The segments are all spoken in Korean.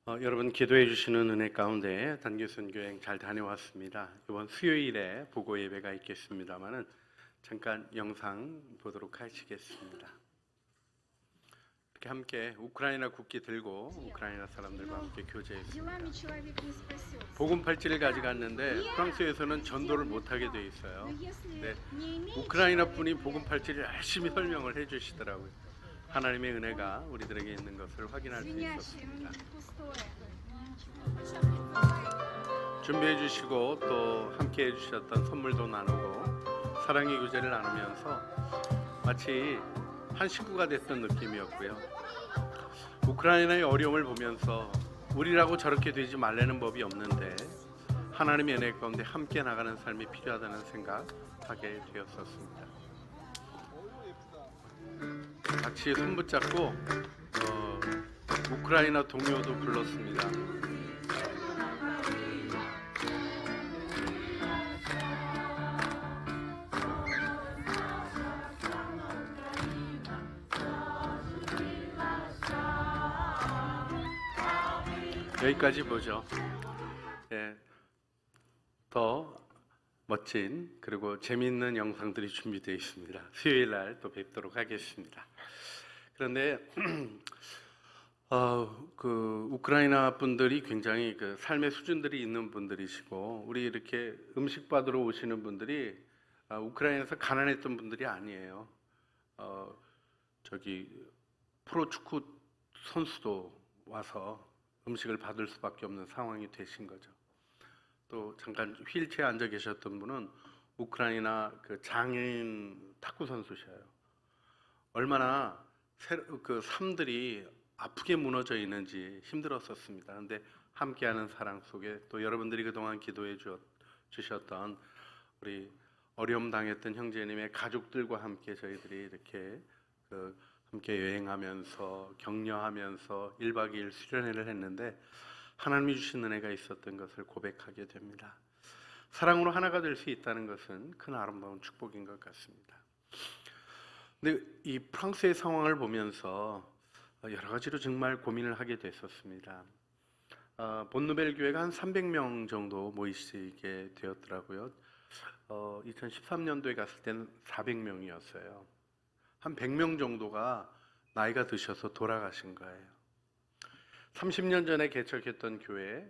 여러분 기도해 주시는 은혜 가운데 단기 선교행 잘 다녀왔습니다. 이번 수요일에 보고 예배가 있겠습니다만은 잠깐 영상 보도록 하시겠습니다. 이렇게 함께 우크라이나 국기 들고 우크라이나 사람들과 함께 교제했습니다. 복음 팔찌를 가져갔는데 프랑스에서는 전도를 못하게 돼 있어요. 네, 우크라이나 분이 복음 팔찌를 열심히 설명을 해주시더라고요. 하나님의 은혜가 우리들에게 있는 것을 확인할 수 있었습니다. 준비해 주시고 또 함께 해주셨던 선물도 나누고 사랑의 교제를 나누면서 마치 한 식구가 됐던 느낌이었고요. 우크라이나의 어려움을 보면서 우리라고 저렇게 되지 말라는 법이 없는데 하나님의 은혜 가운데 함께 나가는 삶이 필요하다는 생각하게 되었었습니다. 같이 손 붙잡고 우크라이나 동요도 불렀습니다. 여기까지 보죠. 예, 더 멋진 그리고 재미있는 영상들이 준비되어 있습니다. 수요일 날 또 뵙도록 하겠습니다. 그런데 그 우크라이나 분들이 굉장히 그 삶의 수준들이 있는 분들이시고 우리 이렇게 음식 받으러 오시는 분들이 우크라이나에서 가난했던 분들이 아니에요. 저기 프로축구 선수도 와서 음식을 받을 수밖에 없는 상황이 되신 거죠. 또 잠깐 휠체어에 앉아 계셨던 분은 우크라이나 그 장애인 탁구 선수셔요. 얼마나 그 삶들이 아프게 무너져 있는지 힘들었었습니다. 그런데 함께하는 사랑 속에 또 여러분들이 그동안 기도해 주셨던 우리 어려움 당했던 형제님의 가족들과 함께 저희들이 이렇게 함께 여행하면서 격려하면서 1박 2일 수련회를 했는데 하나님이 주신 은혜가 있었던 것을 고백하게 됩니다. 사랑으로 하나가 될 수 있다는 것은 큰 아름다운 축복인 것 같습니다. 근데 이 프랑스의 상황을 보면서 여러 가지로 정말 고민을 하게 됐었습니다. 본누벨 교회가 한 300명 정도 모이시게 되었더라고요. 2013년도에 갔을 때는 400명이었어요. 한 100명 정도가 나이가 드셔서 돌아가신 거예요. 30년 전에 개척했던 교회,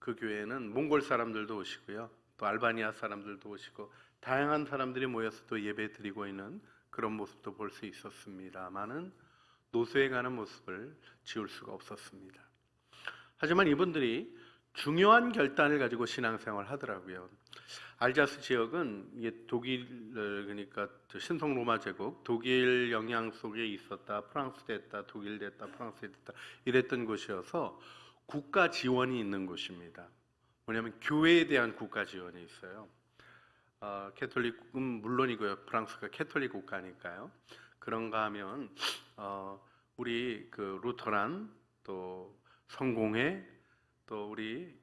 그 교회는 몽골 사람들도 오시고요. 또 알바니아 사람들도 오시고 다양한 사람들이 모여서 또 예배 드리고 있는 그런 모습도 볼 수 있었습니다만은 노쇠해가는 모습을 지울 수가 없었습니다. 하지만 이분들이 중요한 결단을 가지고 신앙생활을 하더라고요. 알자스 지역은 이게 독일, 그러니까 신성 로마 제국, 독일 영향 속에 있었다, 프랑스 됐다, 독일 됐다, 프랑스 됐다 이랬던 곳이어서 국가 지원이 있는 곳입니다. 뭐냐면 교회에 대한 국가 지원이 있어요. 캐톨릭은 물론이고요. 프랑스가 캐톨릭 국가니까요. 그런가 하면 우리 그 루터란 또 성공회 또 우리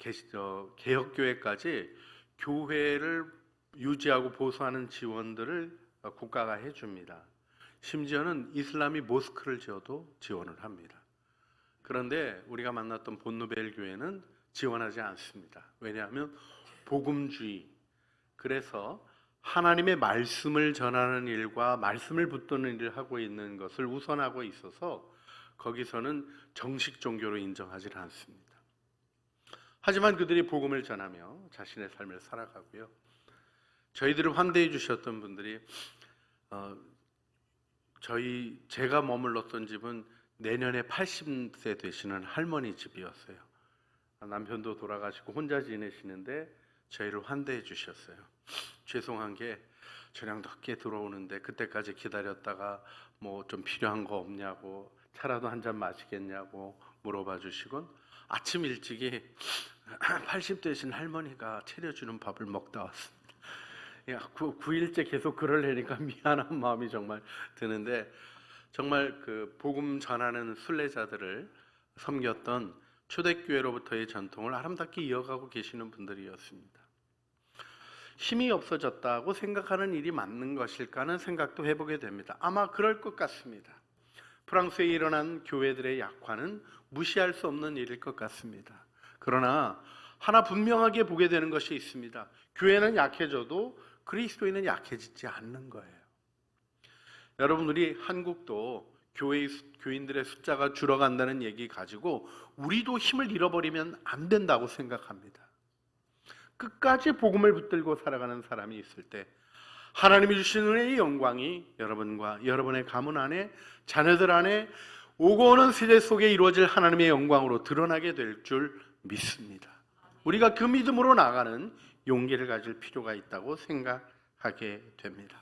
개혁교회까지 교회를 유지하고 보수하는 지원들을 국가가 해줍니다. 심지어는 이슬람이 모스크를 지어도 지원을 합니다. 그런데 우리가 만났던 본누벨 교회는 지원하지 않습니다. 왜냐하면 복음주의, 그래서 하나님의 말씀을 전하는 일과 말씀을 붙드는 일을 하고 있는 것을 우선하고 있어서 거기서는 정식 종교로 인정하지 않습니다. 하지만 그들이 복음을 전하며 자신의 삶을 살아가고요. 저희들을 환대해 주셨던 분들이 제가 머물렀던 집은 내년에 80세 되시는 할머니 집이었어요. 남편도 돌아가시고 혼자 지내시는데 저희를 환대해 주셨어요. 죄송한 게 저녁 늦게 들어오는데 그때까지 기다렸다가 뭐 좀 필요한 거 없냐고 차라도 한 잔 마시겠냐고 물어봐 주시곤 아침 일찍이 80대신 할머니가 차려주는 밥을 먹다 왔습니다. 9일째 계속 그러려니까 미안한 마음이 정말 드는데 정말 그 복음 전하는 순례자들을 섬겼던 초대교회로부터의 전통을 아름답게 이어가고 계시는 분들이었습니다. 힘이 없어졌다고 생각하는 일이 맞는 것일까 하는 생각도 해보게 됩니다. 아마 그럴 것 같습니다. 프랑스에 일어난 교회들의 약화는 무시할 수 없는 일일 것 같습니다. 그러나 하나 분명하게 보게 되는 것이 있습니다. 교회는 약해져도 그리스도인은 약해지지 않는 거예요. 여러분, 우리 한국도 교인들의 숫자가 줄어간다는 얘기 가지고 우리도 힘을 잃어버리면 안 된다고 생각합니다. 끝까지 복음을 붙들고 살아가는 사람이 있을 때 하나님이 주신 은혜의 영광이 여러분과 여러분의 가문 안에, 자녀들 안에, 오고 오는 세대 속에 이루어질 하나님의 영광으로 드러나게 될 줄 믿습니다. 우리가 그 믿음으로 나가는 용기를 가질 필요가 있다고 생각하게 됩니다.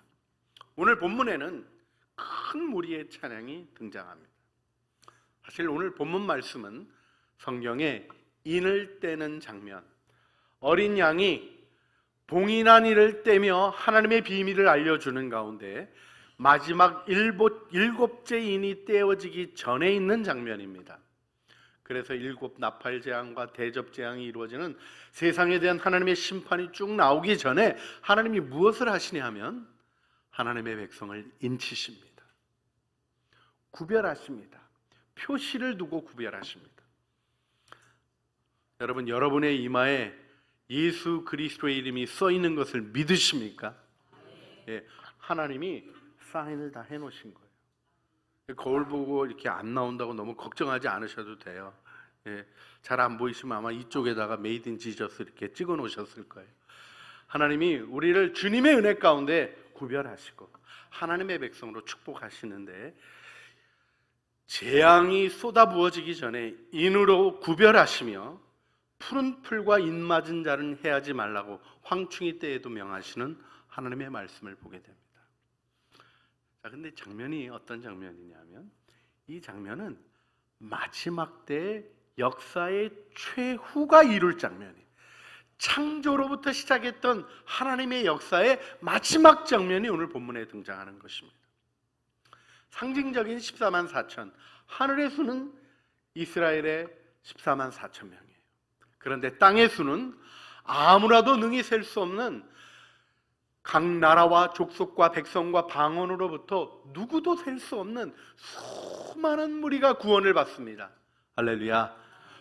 오늘 본문에는 큰 무리의 찬양이 등장합니다. 사실 오늘 본문 말씀은 성경에 인을 떼는 장면, 어린 양이 봉인한 이를 떼며 하나님의 비밀을 알려주는 가운데 마지막 일곱째 인이 떼어지기 전에 있는 장면입니다. 그래서 일곱 나팔 재앙과 대접 재앙이 이루어지는 세상에 대한 하나님의 심판이 쭉 나오기 전에 하나님이 무엇을 하시냐 하면 하나님의 백성을 인치십니다. 구별하십니다. 표시를 두고 구별하십니다. 여러분, 여러분의 이마에 예수 그리스도의 이름이 써 있는 것을 믿으십니까? 예, 하나님이 사인을 다 해놓으신 거예요. 거울 보고 이렇게 안 나온다고 너무 걱정하지 않으셔도 돼요. 예, 잘 안 보이시면 아마 이쪽에다가 메이드 인 지저스 이렇게 찍어 놓으셨을 거예요. 하나님이 우리를 주님의 은혜 가운데 구별하시고 하나님의 백성으로 축복하시는데, 재앙이 쏟아부어지기 전에 인으로 구별하시며 푸른 풀과 인 맞은 자는 해하지 말라고 황충이 때에도 명하시는 하나님의 말씀을 보게 됩니다. 자, 근데 장면이 어떤 장면이냐면, 이 장면은 마지막 때의 역사의 최후가 이룰 장면이에요. 창조로부터 시작했던 하나님의 역사의 마지막 장면이 오늘 본문에 등장하는 것입니다. 상징적인 14만 4천, 하늘의 수는 이스라엘의 14만 4천 명이에요. 그런데 땅의 수는 아무라도 능히 셀 수 없는 각 나라와 족속과 백성과 방언으로부터 누구도 셀 수 없는 수많은 무리가 구원을 받습니다. 할렐루야.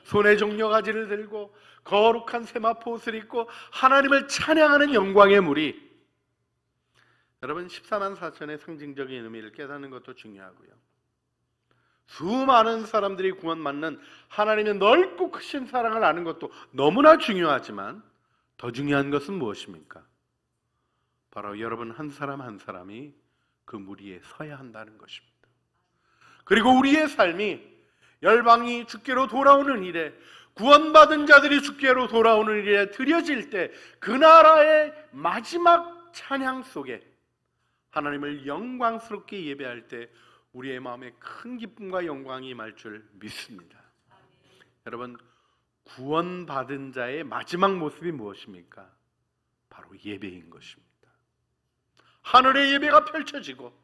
손에 종려가지를 들고 거룩한 세마포 옷을 입고 하나님을 찬양하는 영광의 무리. 여러분, 14만 4천의 상징적인 의미를 깨닫는 것도 중요하고요, 수많은 사람들이 구원받는 하나님의 넓고 크신 사랑을 아는 것도 너무나 중요하지만, 더 중요한 것은 무엇입니까? 바로 여러분 한 사람 한 사람이 그 무리에 서야 한다는 것입니다. 그리고 우리의 삶이 열방이 주께로 돌아오는 일에, 구원받은 자들이 주께로 돌아오는 일에 드려질 때, 그 나라의 마지막 찬양 속에 하나님을 영광스럽게 예배할 때 우리의 마음에 큰 기쁨과 영광이 임할 줄 믿습니다. 여러분, 구원받은 자의 마지막 모습이 무엇입니까? 바로 예배인 것입니다. 하늘의 예배가 펼쳐지고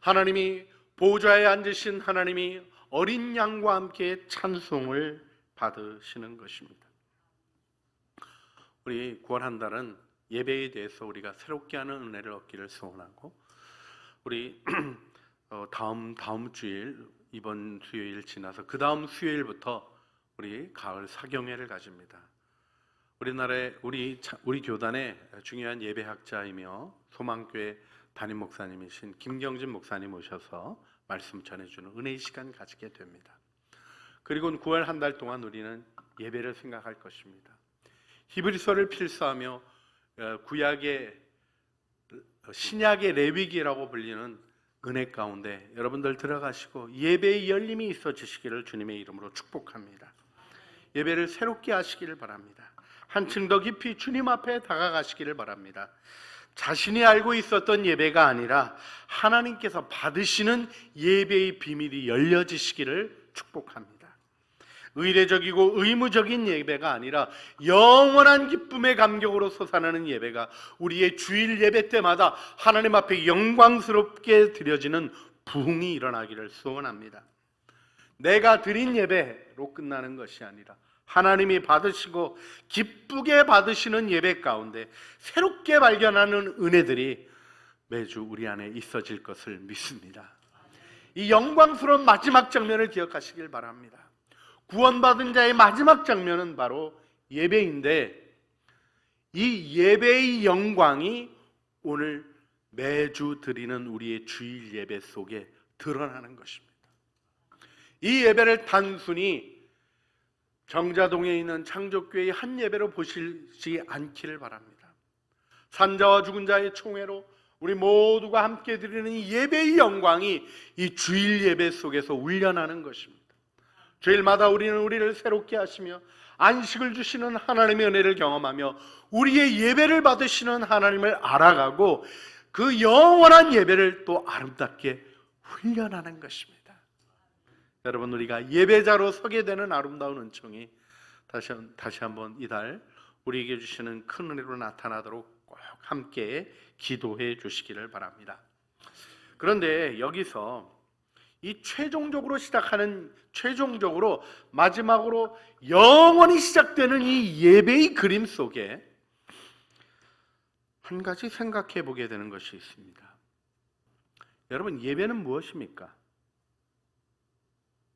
하나님이 보좌에 앉으신 하나님이 어린 양과 함께 찬송을 받으시는 것입니다. 우리 구원한다는 예배에 대해서 우리가 새롭게 하는 은혜를 얻기를 소원하고, 우리 다음 주일, 이번 수요일 지나서 그 다음 수요일부터 우리 가을 사경회를 가집니다. 우리나라의 우리 교단의 중요한 예배학자이며 소망교회 담임 목사님이신 김경진 목사님 오셔서 말씀 전해주는 은혜의 시간 가지게 됩니다. 그리고 9월 한 달 동안 우리는 예배를 생각할 것입니다. 히브리서를 필사하며 구약의 신약의 레위기라고 불리는 은혜 가운데 여러분들 들어가시고 예배의 열림이 있어지시기를 주님의 이름으로 축복합니다. 예배를 새롭게 하시기를 바랍니다. 한층 더 깊이 주님 앞에 다가가시기를 바랍니다. 자신이 알고 있었던 예배가 아니라 하나님께서 받으시는 예배의 비밀이 열려지시기를 축복합니다. 의례적이고 의무적인 예배가 아니라 영원한 기쁨의 감격으로 솟아나는 예배가 우리의 주일 예배 때마다 하나님 앞에 영광스럽게 드려지는 부흥이 일어나기를 소원합니다. 내가 드린 예배로 끝나는 것이 아니라 하나님이 받으시고 기쁘게 받으시는 예배 가운데 새롭게 발견하는 은혜들이 매주 우리 안에 있어질 것을 믿습니다. 이 영광스러운 마지막 장면을 기억하시길 바랍니다. 구원받은 자의 마지막 장면은 바로 예배인데, 이 예배의 영광이 오늘 매주 드리는 우리의 주일 예배 속에 드러나는 것입니다. 이 예배를 단순히 정자동에 있는 창조교회의 한 예배로 보시지 않기를 바랍니다. 산자와 죽은 자의 총회로 우리 모두가 함께 드리는 이 예배의 영광이 이 주일 예배 속에서 울려나는 것입니다. 주일마다 우리는 우리를 새롭게 하시며 안식을 주시는 하나님의 은혜를 경험하며 우리의 예배를 받으시는 하나님을 알아가고 그 영원한 예배를 또 아름답게 훈련하는 것입니다. 여러분, 우리가 예배자로 서게 되는 아름다운 은총이 다시 한번 이달 우리에게 주시는 큰 은혜로 나타나도록 꼭 함께 기도해 주시기를 바랍니다. 그런데 여기서 이 최종적으로 마지막으로 영원히 시작되는 이 예배의 그림 속에 한 가지 생각해 보게 되는 것이 있습니다. 여러분, 예배는 무엇입니까?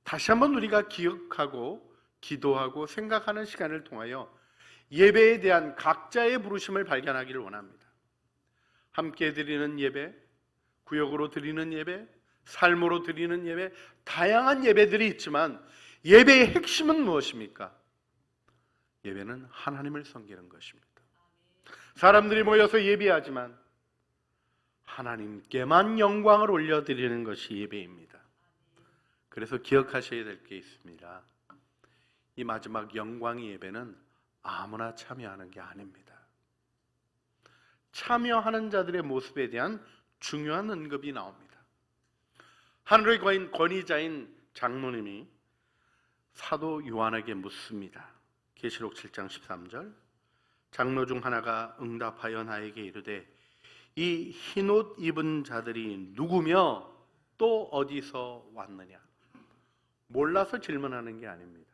다시 한번 우리가 기억하고 기도하고 생각하는 시간을 통하여 예배에 대한 각자의 부르심을 발견하기를 원합니다. 함께 드리는 예배, 구역으로 드리는 예배, 삶으로 드리는 예배, 다양한 예배들이 있지만 예배의 핵심은 무엇입니까? 예배는 하나님을 섬기는 것입니다. 사람들이 모여서 예배하지만 하나님께만 영광을 올려드리는 것이 예배입니다. 그래서 기억하셔야 될 게 있습니다. 이 마지막 영광의 예배는 아무나 참여하는 게 아닙니다. 참여하는 자들의 모습에 대한 중요한 언급이 나옵니다. 하늘의 권위자인 장로님이 사도 요한에게 묻습니다. 계시록 7장 13절, 장로 중 하나가 응답하여 나에게 이르되 이 흰옷 입은 자들이 누구며 또 어디서 왔느냐? 몰라서 질문하는 게 아닙니다.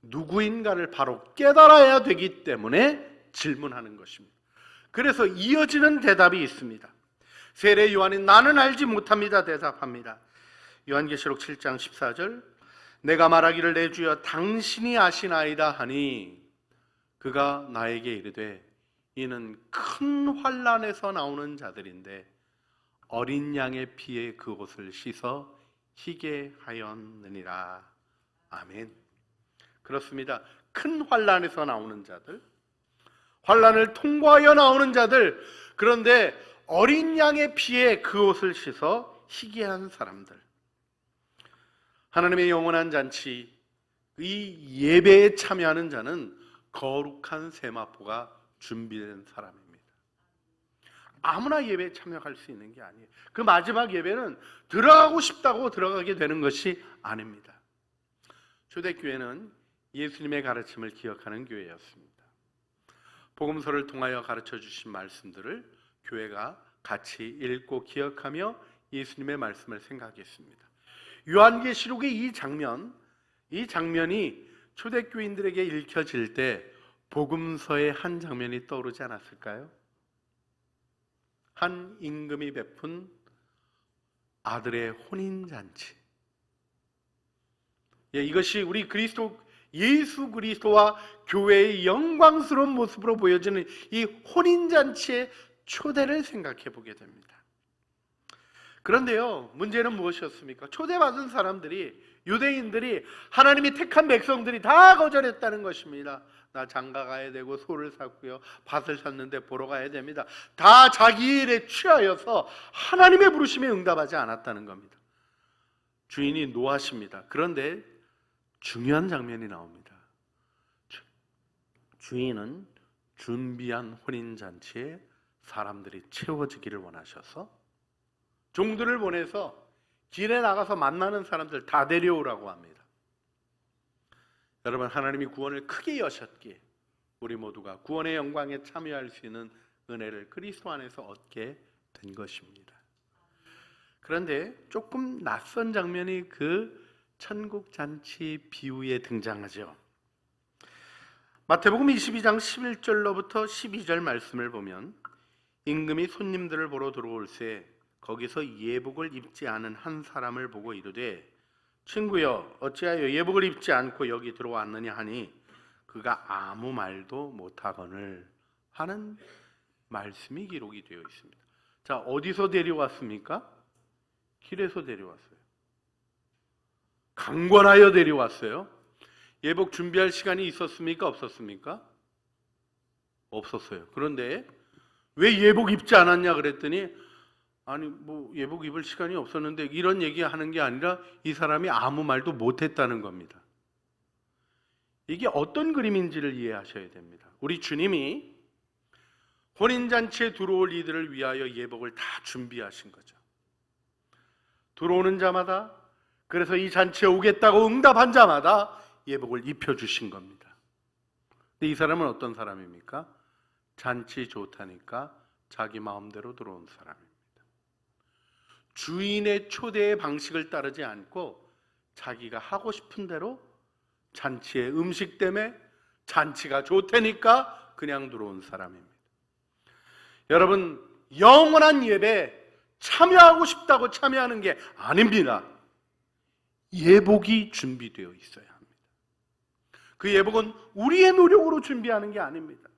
누구인가를 바로 깨달아야 되기 때문에 질문하는 것입니다. 그래서 이어지는 대답이 있습니다. 세례 요한이 나는 알지 못합니다 대답합니다. 요한계시록 7장 14절, 내가 말하기를 내 주여 당신이 아시나이다 하니 그가 나에게 이르되 이는 큰 환난에서 나오는 자들인데 어린 양의 피에 그 옷을 씻어 희게 하였느니라. 아멘. 그렇습니다. 큰 환난에서 나오는 자들, 환난을 통과하여 나오는 자들, 그런데 어린 양의 피에 그 옷을 씻어 희게 한 사람들, 하나님의 영원한 잔치, 이 예배에 참여하는 자는 거룩한 세마포가 준비된 사람입니다. 아무나 예배에 참여할 수 있는 게 아니에요. 그 마지막 예배는 들어가고 싶다고 들어가게 되는 것이 아닙니다. 초대교회는 예수님의 가르침을 기억하는 교회였습니다. 복음서를 통하여 가르쳐 주신 말씀들을 교회가 같이 읽고 기억하며 예수님의 말씀을 생각했습니다. 요한계시록의 이 장면이 초대교인들에게 읽혀질 때 복음서의 한 장면이 떠오르지 않았을까요? 한 임금이 베푼 아들의 혼인잔치. 이것이 우리 예수 그리스도와 교회의 영광스러운 모습으로 보여지는 이 혼인잔치의 초대를 생각해 보게 됩니다. 그런데요, 문제는 무엇이었습니까? 초대받은 사람들이, 유대인들이, 하나님이 택한 백성들이 다 거절했다는 것입니다. 나 장가 가야 되고 소를 샀고요, 밭을 샀는데 보러 가야 됩니다. 다 자기 일에 취하여서 하나님의 부르심에 응답하지 않았다는 겁니다. 주인이 노하십니다. 그런데 중요한 장면이 나옵니다. 주인은 준비한 혼인잔치에 사람들이 채워지기를 원하셔서 종들을 보내서 길에 나가서 만나는 사람들 다 데려오라고 합니다. 여러분, 하나님이 구원을 크게 여셨기에 우리 모두가 구원의 영광에 참여할 수 있는 은혜를 그리스도 안에서 얻게 된 것입니다. 그런데 조금 낯선 장면이 그 천국잔치 비유에 등장하죠. 마태복음 22장 11절로부터 12절 말씀을 보면 임금이 손님들을 보러 들어올새 거기서 예복을 입지 않은 한 사람을 보고 이르되 친구여 어찌하여 예복을 입지 않고 여기 들어왔느냐 하니 그가 아무 말도 못하거늘 하는 말씀이 기록이 되어 있습니다. 자, 어디서 데려왔습니까? 길에서 데려왔어요. 강권하여 데려왔어요. 예복 준비할 시간이 있었습니까? 없었습니까? 없었어요. 그런데 왜 예복 입지 않았냐 그랬더니 아니 뭐 예복 입을 시간이 없었는데 이런 얘기하는 게 아니라 이 사람이 아무 말도 못했다는 겁니다. 이게 어떤 그림인지를 이해하셔야 됩니다. 우리 주님이 혼인잔치에 들어올 이들을 위하여 예복을 다 준비하신 거죠. 들어오는 자마다, 그래서 이 잔치에 오겠다고 응답한 자마다 예복을 입혀주신 겁니다. 근데 이 사람은 어떤 사람입니까? 잔치 좋다니까 자기 마음대로 들어온 사람입니다. 주인의 초대의 방식을 따르지 않고 자기가 하고 싶은 대로 잔치의 음식 때문에 잔치가 좋다니까 그냥 들어온 사람입니다. 여러분, 영원한 예배 참여하고 싶다고 참여하는 게 아닙니다. 예복이 준비되어 있어야 합니다. 그 예복은 우리의 노력으로 준비하는 게 아닙니다.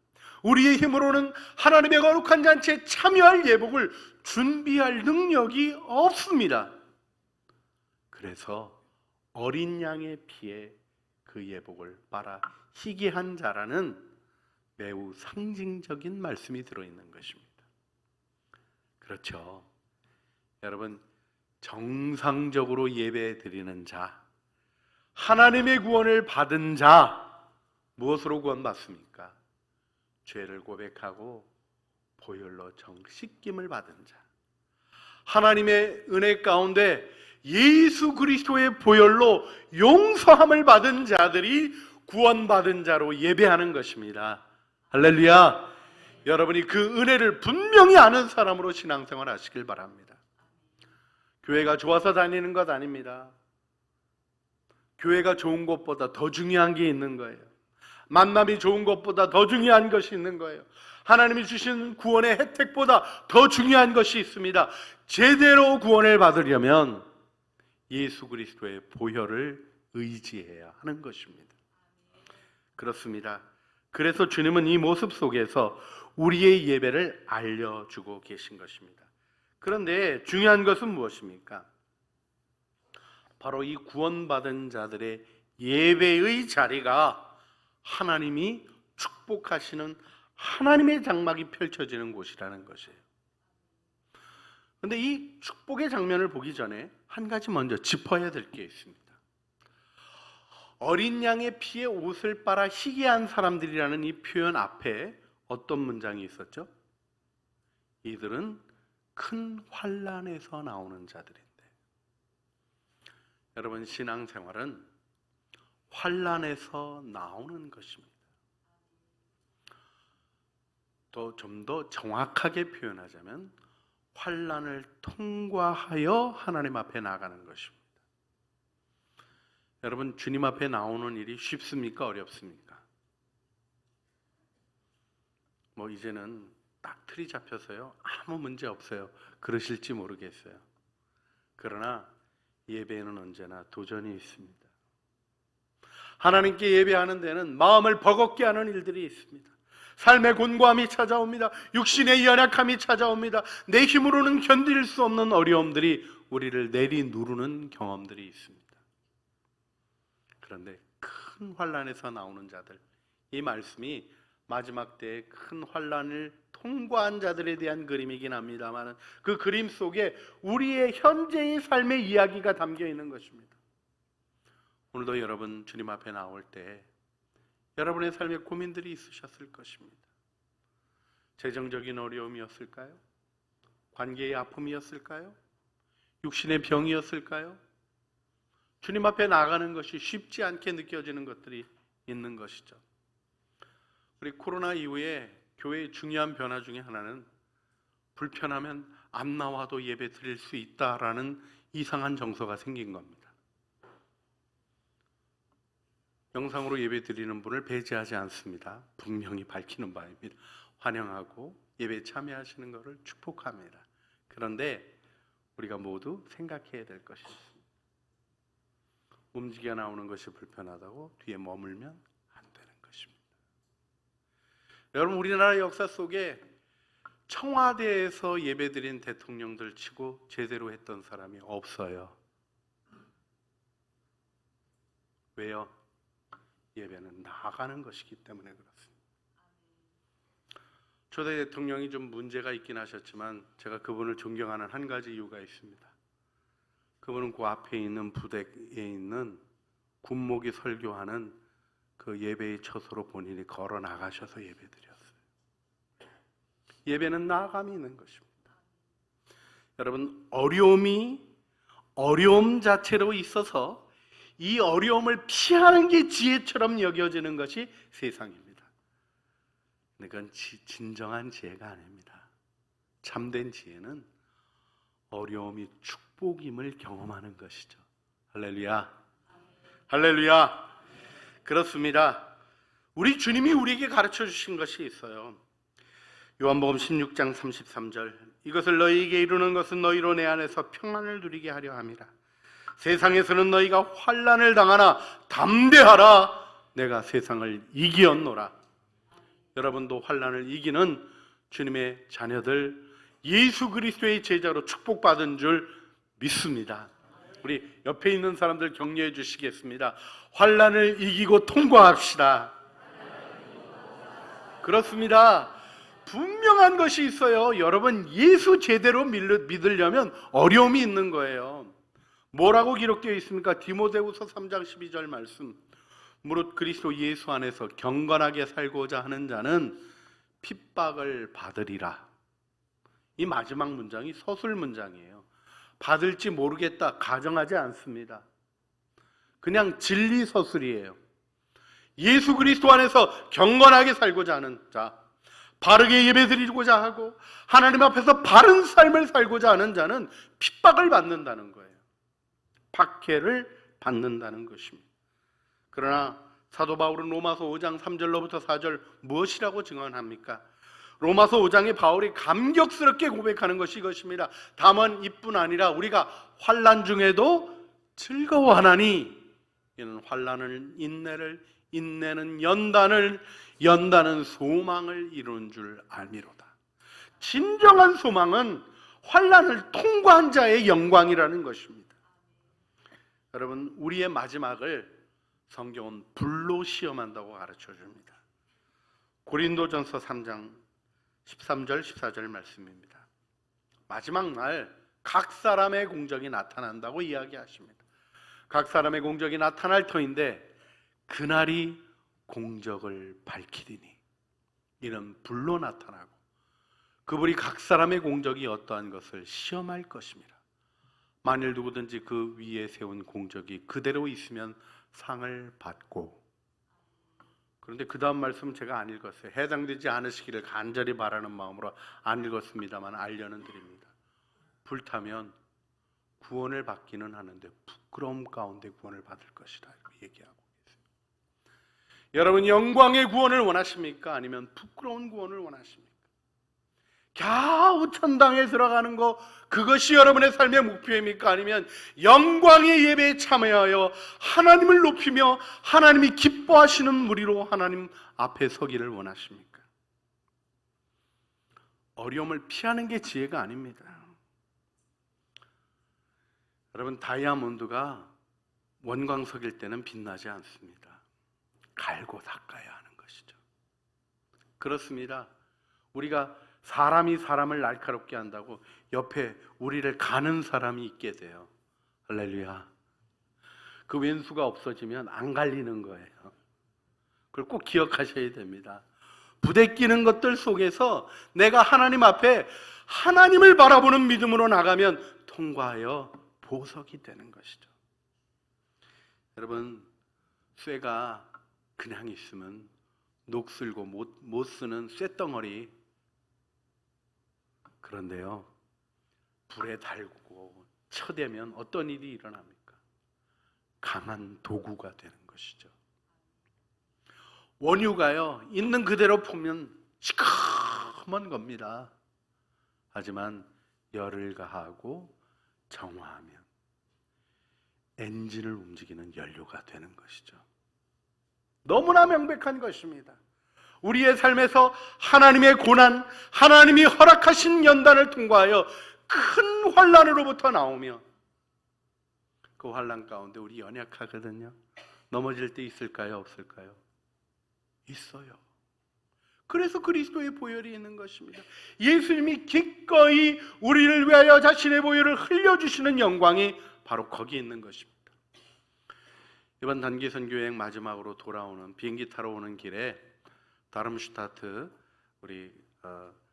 우리의 힘으로는 하나님의 거룩한 잔치에 참여할 예복을 준비할 능력이 없습니다. 그래서 어린 양의 피에 그 예복을 빨아 희귀한 자라는 매우 상징적인 말씀이 들어있는 것입니다. 그렇죠. 여러분, 정상적으로 예배 드리는 자, 하나님의 구원을 받은 자, 무엇으로 구원받습니까? 죄를 고백하고 보혈로 씻김을 받은 자, 하나님의 은혜 가운데 예수 그리스도의 보혈로 용서함을 받은 자들이 구원받은 자로 예배하는 것입니다. 할렐루야. 여러분이 그 은혜를 분명히 아는 사람으로 신앙생활 하시길 바랍니다. 교회가 좋아서 다니는 것 아닙니다. 교회가 좋은 것보다 더 중요한 게 있는 거예요. 만남이 좋은 것보다 더 중요한 것이 있는 거예요. 하나님이 주신 구원의 혜택보다 더 중요한 것이 있습니다. 제대로 구원을 받으려면 예수 그리스도의 보혈을 의지해야 하는 것입니다. 그렇습니다. 그래서 주님은 이 모습 속에서 우리의 예배를 알려주고 계신 것입니다. 그런데 중요한 것은 무엇입니까? 바로 이 구원받은 자들의 예배의 자리가 하나님이 축복하시는 하나님의 장막이 펼쳐지는 곳이라는 것이에요. 그런데 이 축복의 장면을 보기 전에 한 가지 먼저 짚어야 될 게 있습니다. 어린 양의 피에 옷을 빨아 희귀한 사람들이라는 이 표현 앞에 어떤 문장이 있었죠? 이들은 큰 환난에서 나오는 자들인데, 여러분, 신앙생활은 환난에서 나오는 것입니다. 좀 더 정확하게 표현하자면 환난을 통과하여 하나님 앞에 나가는 것입니다. 여러분, 주님 앞에 나오는 일이 쉽습니까? 어렵습니까? 뭐 이제는 딱 틀이 잡혀서요 아무 문제 없어요 그러실지 모르겠어요. 그러나 예배에는 언제나 도전이 있습니다. 하나님께 예배하는 데는 마음을 버겁게 하는 일들이 있습니다. 삶의 곤고함이 찾아옵니다. 육신의 연약함이 찾아옵니다. 내 힘으로는 견딜 수 없는 어려움들이 우리를 내리누르는 경험들이 있습니다. 그런데 큰 환난에서 나오는 자들, 이 말씀이 마지막 때에 큰 환난을 통과한 자들에 대한 그림이긴 합니다만 그 그림 속에 우리의 현재의 삶의 이야기가 담겨 있는 것입니다. 오늘도 여러분 주님 앞에 나올 때 여러분의 삶에 고민들이 있으셨을 것입니다. 재정적인 어려움이었을까요? 관계의 아픔이었을까요? 육신의 병이었을까요? 주님 앞에 나가는 것이 쉽지 않게 느껴지는 것들이 있는 것이죠. 우리 코로나 이후에 교회의 중요한 변화 중에 하나는 불편하면 안 나와도 예배 드릴 수 있다라는 이상한 정서가 생긴 겁니다. 영상으로 예배 드리는 분을 배제하지 않습니다. 분명히 밝히는 바입니다. 환영하고 예배에 참여하시는 것을 축복합니다. 그런데 우리가 모두 생각해야 될 것이 있습니다. 움직여 나오는 것이 불편하다고 뒤에 머물면 안 되는 것입니다. 여러분, 우리나라 역사 속에 청와대에서 예배드린 대통령들 치고 제대로 했던 사람이 없어요. 왜요? 예배는 나아가는 것이기 때문에 그렇습니다. 초대 대통령이 좀 문제가 있긴 하셨지만 제가 그분을 존경하는 한 가지 이유가 있습니다. 그분은 그 앞에 있는 부대에 있는 군목이 설교하는 그 예배의 처소로 본인이 걸어 나가셔서 예배드렸어요. 예배는 나아감이 있는 것입니다. 여러분, 어려움 자체로 있어서 이 어려움을 피하는 게 지혜처럼 여겨지는 것이 세상입니다. 그건 진정한 지혜가 아닙니다. 참된 지혜는 어려움이 축복임을 경험하는 것이죠. 할렐루야. 할렐루야. 그렇습니다. 우리 주님이 우리에게 가르쳐 주신 것이 있어요. 요한복음 16장 33절, 이것을 너희에게 이루는 것은 너희로 내 안에서 평안을 누리게 하려 함이라. 세상에서는 너희가 환난을 당하나 담대하라. 내가 세상을 이기었노라. 여러분도 환난을 이기는 주님의 자녀들, 예수 그리스도의 제자로 축복받은 줄 믿습니다. 우리 옆에 있는 사람들 격려해 주시겠습니다. 환난을 이기고 통과합시다. 그렇습니다. 분명한 것이 있어요. 여러분, 예수 제대로 믿으려면 어려움이 있는 거예요. 뭐라고 기록되어 있습니까? 디모데후서 3장 12절 말씀. 무릇 그리스도 예수 안에서 경건하게 살고자 하는 자는 핍박을 받으리라. 이 마지막 문장이 서술 문장이에요. 받을지 모르겠다 가정하지 않습니다. 그냥 진리 서술이에요. 예수 그리스도 안에서 경건하게 살고자 하는 자, 바르게 예배드리고자 하고 하나님 앞에서 바른 삶을 살고자 하는 자는 핍박을 받는다는 거예요. 박해를 받는다는 것입니다. 그러나 사도 바울은 로마서 5장 3절로부터 4절 무엇이라고 증언합니까? 로마서 5장에 바울이 감격스럽게 고백하는 것이 이것입니다. 다만 이뿐 아니라 우리가 환난 중에도 즐거워하나니 이는 환난은 인내를, 인내는 연단을, 연단은 소망을 이룬 줄 알미로다. 진정한 소망은 환난을 통과한 자의 영광이라는 것입니다. 여러분, 우리의 마지막을 성경은 불로 시험한다고 가르쳐 줍니다. 고린도전서 3장 13절 14절 말씀입니다. 마지막 날 각 사람의 공적이 나타난다고 이야기하십니다. 각 사람의 공적이 나타날 터인데 그날이 공적을 밝히리니 이는 불로 나타나고 그분이 각 사람의 공적이 어떠한 것을 시험할 것입니다. 만일 누구든지 그 위에 세운 공적이 그대로 있으면 상을 받고, 그런데 그 다음 말씀은 제가 안 읽었어요. 해당되지 않으시기를 간절히 바라는 마음으로 안 읽었습니다만 알려는 드립니다. 불타면 구원을 받기는 하는데 부끄러움 가운데 구원을 받을 것이다, 이렇게 얘기하고 계세요. 여러분, 영광의 구원을 원하십니까? 아니면 부끄러운 구원을 원하십니까? 겨우 천당에 들어가는 거, 그것이 여러분의 삶의 목표입니까? 아니면 영광의 예배에 참여하여 하나님을 높이며 하나님이 기뻐하시는 무리로 하나님 앞에 서기를 원하십니까? 어려움을 피하는 게 지혜가 아닙니다. 여러분, 다이아몬드가 원광석일 때는 빛나지 않습니다. 갈고 닦아야 하는 것이죠. 그렇습니다. 우리가 사람이 사람을 날카롭게 한다고 옆에 우리를 가는 사람이 있게 돼요. 할렐루야. 그 왼수가 없어지면 안 갈리는 거예요. 그걸 꼭 기억하셔야 됩니다. 부대끼는 것들 속에서 내가 하나님 앞에 하나님을 바라보는 믿음으로 나가면 통과하여 보석이 되는 것이죠. 여러분, 쇠가 그냥 있으면 녹슬고 못 쓰는 쇠덩어리, 그런데요, 불에 달고 쳐대면 어떤 일이 일어납니까? 강한 도구가 되는 것이죠. 원유가요, 있는 그대로 보면 시커먼 겁니다. 하지만 열을 가하고 정화하면 엔진을 움직이는 연료가 되는 것이죠. 너무나 명백한 것입니다. 우리의 삶에서 하나님의 고난, 하나님이 허락하신 연단을 통과하여 큰 환난으로부터 나오며 그 환난 가운데 우리 연약하거든요. 넘어질 때 있을까요? 없을까요? 있어요. 그래서 그리스도의 보혈이 있는 것입니다. 예수님이 기꺼이 우리를 위하여 자신의 보혈을 흘려주시는 영광이 바로 거기에 있는 것입니다. 이번 단기 선교여행 마지막으로 돌아오는 비행기 타러 오는 길에 다름슈타트 우리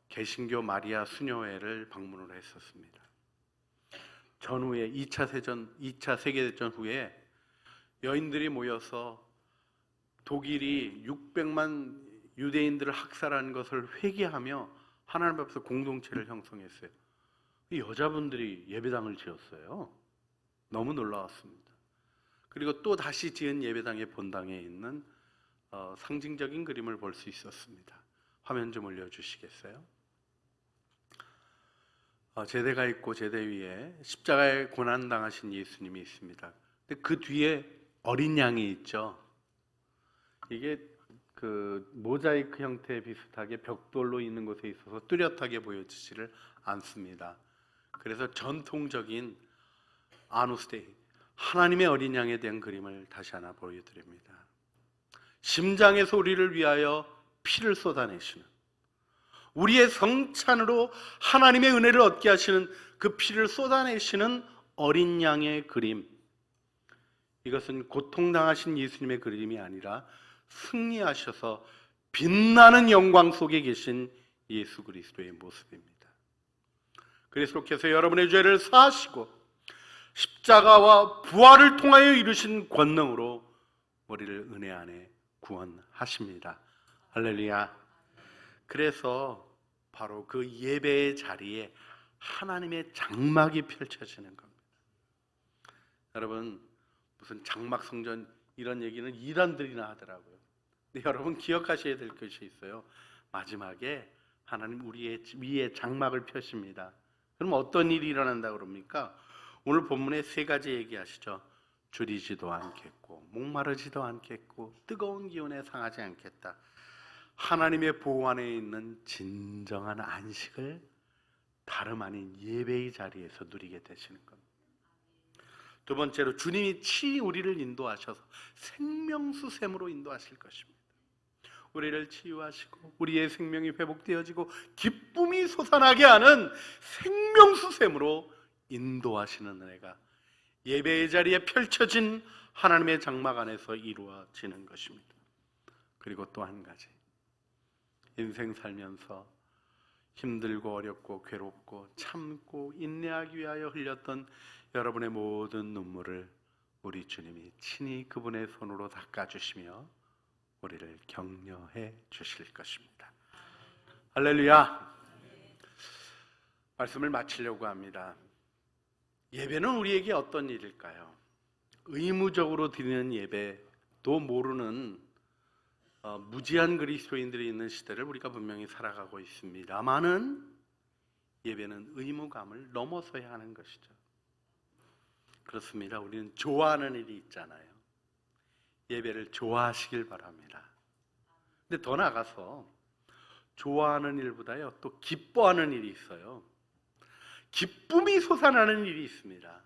개신교 마리아 수녀회를 방문을 했었습니다. 전후에 2차 세계대전 후에 여인들이 모여서 독일이 600만 유대인들을 학살한 것을 회개하며 하나님 앞에서 공동체를 형성했어요. 이 여자분들이 예배당을 지었어요. 너무 놀라웠습니다. 그리고 또 다시 지은 예배당의 본당에 있는 상징적인 그림을 볼 수 있었습니다. 화면 좀 올려주시겠어요? 제대가 있고 제대 위에 십자가에 고난당하신 예수님이 있습니다. 근데 그 뒤에 어린 양이 있죠. 이게 그 모자이크 형태 비슷하게 벽돌로 있는 곳에 있어서 뚜렷하게 보여지지를 않습니다. 그래서 전통적인 아누스데이, 하나님의 어린 양에 대한 그림을 다시 하나 보여드립니다. 심장에서 우리를 위하여 피를 쏟아내시는, 우리의 성찬으로 하나님의 은혜를 얻게 하시는 그 피를 쏟아내시는 어린 양의 그림, 이것은 고통당하신 예수님의 그림이 아니라 승리하셔서 빛나는 영광 속에 계신 예수 그리스도의 모습입니다. 그리스도께서 여러분의 죄를 사하시고 십자가와 부활을 통하여 이루신 권능으로 우리를 은혜 안에 구원하십니다. 할렐루야. 그래서 바로 그 예배의 자리에 하나님의 장막이 펼쳐지는 겁니다. 여러분, 무슨 장막 성전 이런 얘기는 이단들이나 하더라고요. 근데 여러분 기억하셔야 될 것이 있어요. 마지막에 하나님 우리의 위에 장막을 펴십니다. 그럼 어떤 일이 일어난다고 그럽니까? 오늘 본문에 세 가지 얘기하시죠. 줄이지도 않겠고 목마르지도 않겠고 뜨거운 기온에 상하지 않겠다. 하나님의 보호 안에 있는 진정한 안식을 다름 아닌 예배의 자리에서 누리게 되시는 겁니다. 두 번째로 주님이 친히 우리를 인도하셔서 생명수샘으로 인도하실 것입니다. 우리를 치유하시고 우리의 생명이 회복되어지고 기쁨이 솟아나게 하는 생명수샘으로 인도하시는 은혜가 예배의 자리에 펼쳐진 하나님의 장막 안에서 이루어지는 것입니다. 그리고 또 한 가지, 인생 살면서 힘들고 어렵고 괴롭고 참고 인내하기 위하여 흘렸던 여러분의 모든 눈물을 우리 주님이 친히 그분의 손으로 닦아주시며 우리를 격려해 주실 것입니다. 할렐루야. 말씀을 마치려고 합니다. 예배는 우리에게 어떤 일일까요? 의무적으로 드리는 예배도 모르는 무지한 그리스도인들이 있는 시대를 우리가 분명히 살아가고 있습니다만은 예배는 의무감을 넘어서야 하는 것이죠. 그렇습니다. 우리는 좋아하는 일이 있잖아요. 예배를 좋아하시길 바랍니다. 근데 더 나아가서 좋아하는 일보다요 또 기뻐하는 일이 있어요. 기쁨이 솟아나는 일이 있습니다.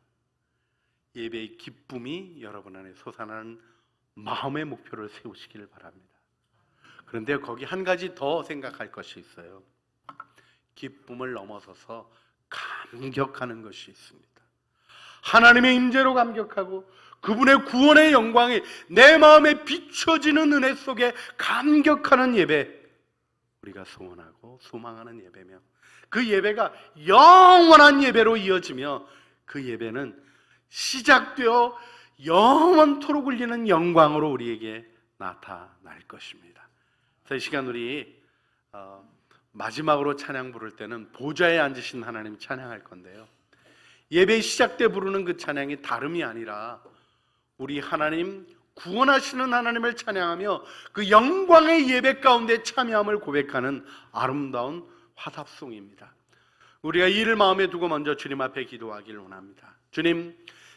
예배의 기쁨이 여러분 안에 솟아나는 마음의 목표를 세우시길 바랍니다. 그런데 거기 한 가지 더 생각할 것이 있어요. 기쁨을 넘어서서 감격하는 것이 있습니다. 하나님의 임재로 감격하고 그분의 구원의 영광이 내 마음에 비춰지는 은혜 속에 감격하는 예배, 우리가 소원하고 소망하는 예배며 그 예배가 영원한 예배로 이어지며 그 예배는 시작되어 영원토록 울리는 영광으로 우리에게 나타날 것입니다. 그래서 이 시간 우리 마지막으로 찬양 부를 때는 보좌에 앉으신 하나님 찬양할 건데요, 예배 시작 때 부르는 그 찬양이 다름이 아니라 우리 하나님, 구원하시는 하나님을 찬양하며 그 영광의 예배 가운데 참여함을 고백하는 아름다운 화답송입니다. 우리가 이를 마음에 두고 먼저 주님 앞에 기도하기를 원합니다. 주님,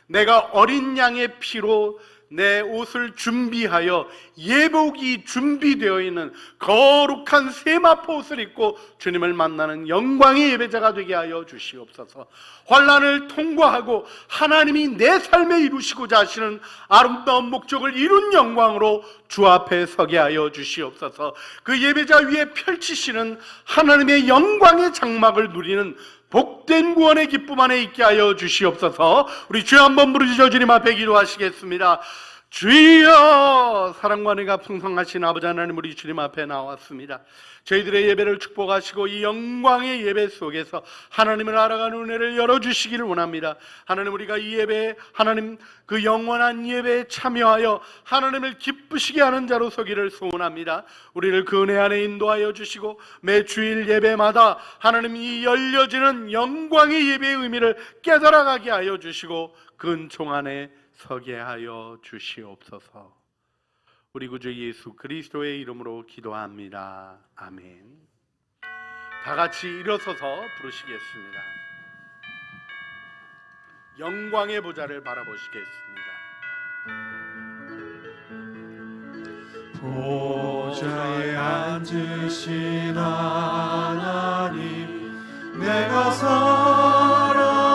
내가 어린 양의 피로 내 옷을 준비하여 예복이 준비되어 있는 거룩한 세마포 옷을 입고 주님을 만나는 영광의 예배자가 되게 하여 주시옵소서. 환난을 통과하고 하나님이 내 삶에 이루시고자 하시는 아름다운 목적을 이룬 영광으로 주 앞에 서게 하여 주시옵소서. 그 예배자 위에 펼치시는 하나님의 영광의 장막을 누리는 복된 구원의 기쁨 안에 있게 하여 주시옵소서. 우리 주여 한번 부르짖어 주님 앞에 기도하시겠습니다. 주여, 사랑과 은혜가 풍성하신 아버지 하나님, 우리 주님 앞에 나왔습니다. 저희들의 예배를 축복하시고 이 영광의 예배 속에서 하나님을 알아가는 은혜를 열어주시기를 원합니다. 하나님, 우리가 이 예배에 하나님 그 영원한 예배에 참여하여 하나님을 기쁘시게 하는 자로 서기를 소원합니다. 우리를 그 은혜 안에 인도하여 주시고 매 주일 예배마다 하나님 이 열려지는 영광의 예배의 의미를 깨달아가게 하여 주시고 근총 안에 서게 하여 주시옵소서. 우리 구주 예수 그리스도의 이름으로 기도합니다. 아멘. 다 같이 일어서서 부르시겠습니다. 영광의 보좌를 바라보시겠습니다. 보좌에 앉으신 하나님, 내가 사랑합니다.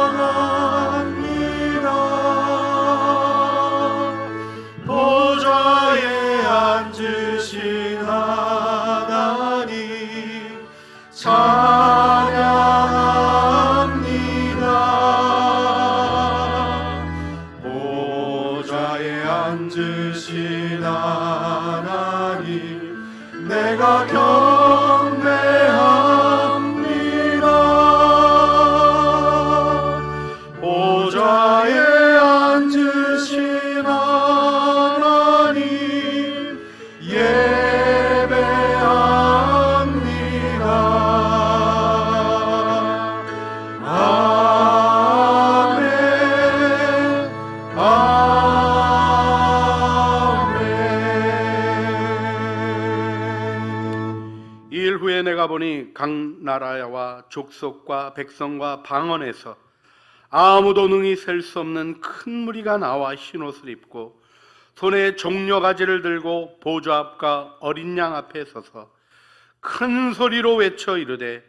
보좌에 앉으신 하나님, 찬양합니다. 보좌에 앉으신 하나님, 내가 경배합니다. 보좌에 앉으신 하나님, 예배합니다. 아멘, 아멘. 이일 후에 내가 보니 각 나라와 족속과 백성과 방언에서 아무도 능히 셀 수 없는 큰 무리가 나와 흰옷을 입고 손에 종려가지를 들고 보좌 앞과 어린 양 앞에 서서 큰 소리로 외쳐 이르되,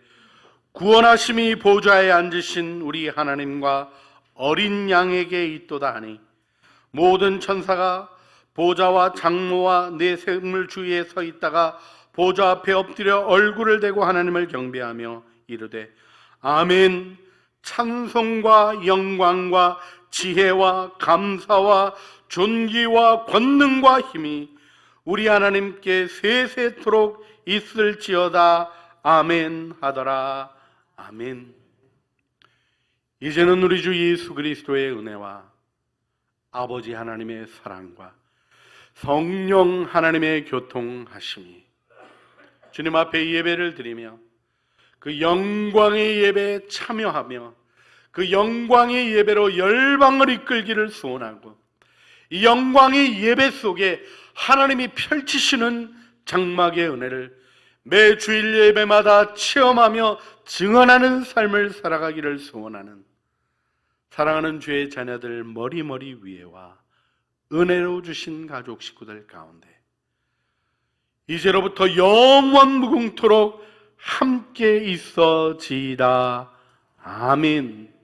구원하심이 보좌에 앉으신 우리 하나님과 어린 양에게 있도다 하니, 모든 천사가 보좌와 장모와 네 샘물 주위에 서 있다가 보좌 앞에 엎드려 얼굴을 대고 하나님을 경배하며 이르되, 아멘. 찬송과 영광과 지혜와 감사와 존귀와 권능과 힘이 우리 하나님께 세세토록 있을지어다. 아멘 하더라. 아멘. 이제는 우리 주 예수 그리스도의 은혜와 아버지 하나님의 사랑과 성령 하나님의 교통하심이 주님 앞에 예배를 드리며 그 영광의 예배에 참여하며 그 영광의 예배로 열방을 이끌기를 소원하고, 이 영광의 예배 속에 하나님이 펼치시는 장막의 은혜를 매 주일 예배마다 체험하며 증언하는 삶을 살아가기를 소원하는 사랑하는 주의 자녀들 머리머리 위에와 은혜로 주신 가족 식구들 가운데 이제로부터 영원 무궁토록 함께 있어지이다. 아멘.